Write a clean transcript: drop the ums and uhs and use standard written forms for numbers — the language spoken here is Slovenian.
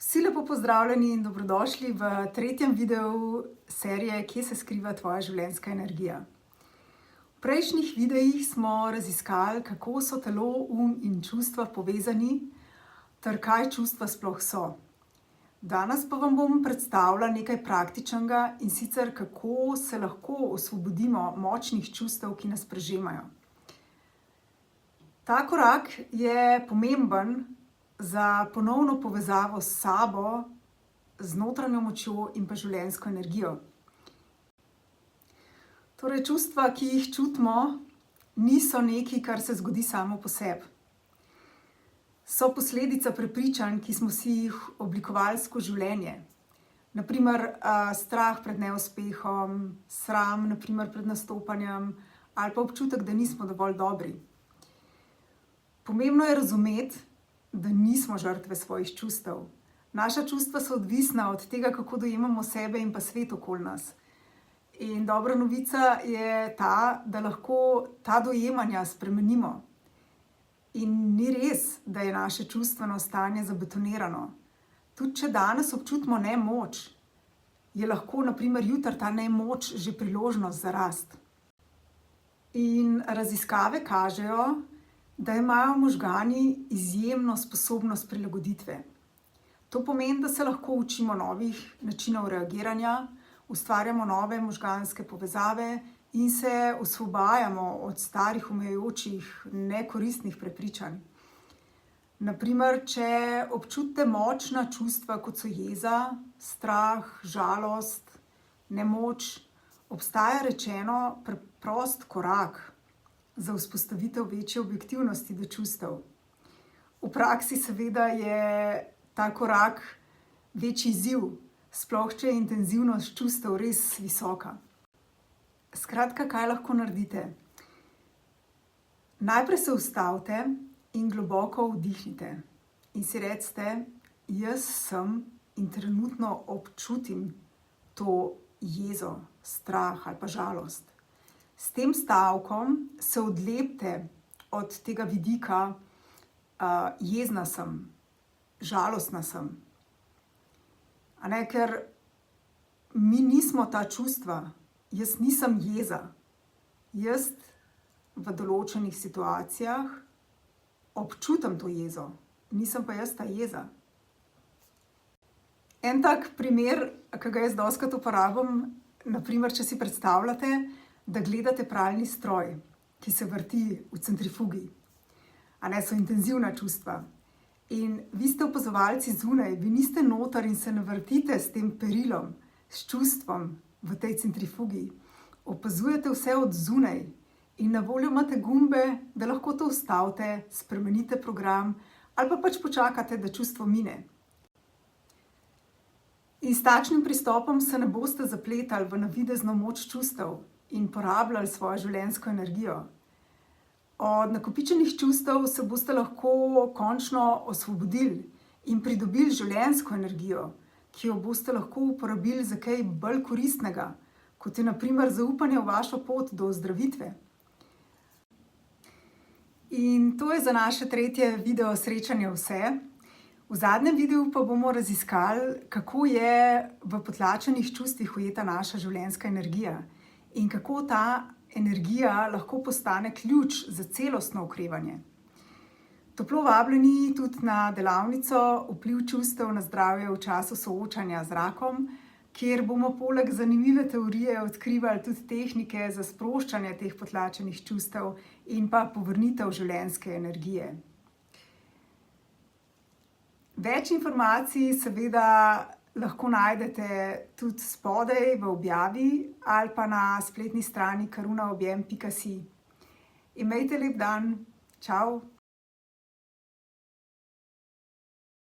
Vsi lepo pozdravljeni in dobrodošli v tretjem videu serije Kje se skriva tvoja življenjska energija. V prejšnjih videih smo raziskali, kako so telo, in čustva povezani, ter kaj čustva sploh so. Danes pa vam bom predstavila nekaj praktičnega, in sicer kako se lahko osvobodimo močnih čustev, ki nas prežemajo. Ta korak je pomemben za ponovno povezavo s sabo, z notranjo močjo in pa življenjsko energijo. Torej, čustva, ki jih čutimo, niso nekaj, kar se zgodi samo po sebi. So posledica prepričanj, ki smo si jih oblikovali skozi življenje. Na primer, strah pred neuspehom, sram, na primer, pred nastopanjem, ali pa občutek, da nismo dovolj dobri. Pomembno je razumeti, da nismo žrtve svojih čustev. Naša čustva so odvisna od tega, kako dojemamo sebe in pa svet okoli nas. In dobra novica je ta, da lahko ta dojemanja spremenimo. In ni res, da je naše čustveno stanje zabetonirano. Tudi če danes občutimo nemoč, je lahko na primer jutri ta nemoč že priložnost za rast. In raziskave kažejo, da imajo možgani izjemno sposobnost prilagoditve. To pomeni, da se lahko učimo novih načinov reagiranja, ustvarjamo nove možganske povezave in se osvobajamo od starih omejujočih, nekoristnih prepričanj. Na primer, če občutite močna čustva, kot so jeza, strah, žalost, nemoč, obstaja rečeno preprost korak za vzpostavitev večje objektivnosti do čustev. V praksi seveda je ta korak večji izziv, sploh če je intenzivnost čustev res visoka. Skratka, kaj lahko naredite? Najprej se ustavite in globoko vdihnite in si recite: jaz sem in trenutno občutim to jezo, strah ali pa žalost. S tem stavkom se odlepite od tega vidika jezna sem, žalostna sem. Ker mi nismo ta čustva. Jaz nisem jeza. Jaz v določenih situacijah občutam to jezo. Nisem pa jaz ta jeza. En tak primer, ki ga jaz dostikrat uporabim, na primer, če si predstavljate, da gledate pralni stroj, ki se vrti v centrifugi. So intenzivna čustva. In vi ste opazovalci zunaj, vi niste noter in se ne vrtite s tem perilom, s čustvom v tej centrifugi. Opazujete vse od zunaj in na voljo imate gumbe, da lahko to ustavite, spremenite program ali pa pač počakate, da čustvo mine. In s takšnim pristopom se ne boste zapletali v navidezno moč čustev in porabljali svojo življenjsko energijo. Od nakopičenih čustev se boste lahko končno osvobodili in pridobili življenjsko energijo, ki jo boste lahko uporabili za kaj bolj koristnega, kot je na primer zaupanje v vašo pot do ozdravitve. In to je za naše tretje video srečanje vse. V zadnjem videu pa bomo raziskali, kako je v potlačenih čustvih ujeta naša življenjska energija in kako ta energija lahko postane ključ za celostno okrevanje. Toplo vabljeni tudi na delavnico Vpliv čustev na zdravje v času soočanja z rakom, kjer bomo poleg zanimive teorije odkrivali tudi tehnike za sproščanje teh potlačenih čustev in pa povrnitev življenjske energije. Več informacij seveda lahko najdete tudi spodaj v objavi ali pa na spletni strani karunaobjem.si. Imejte lep dan. Čau!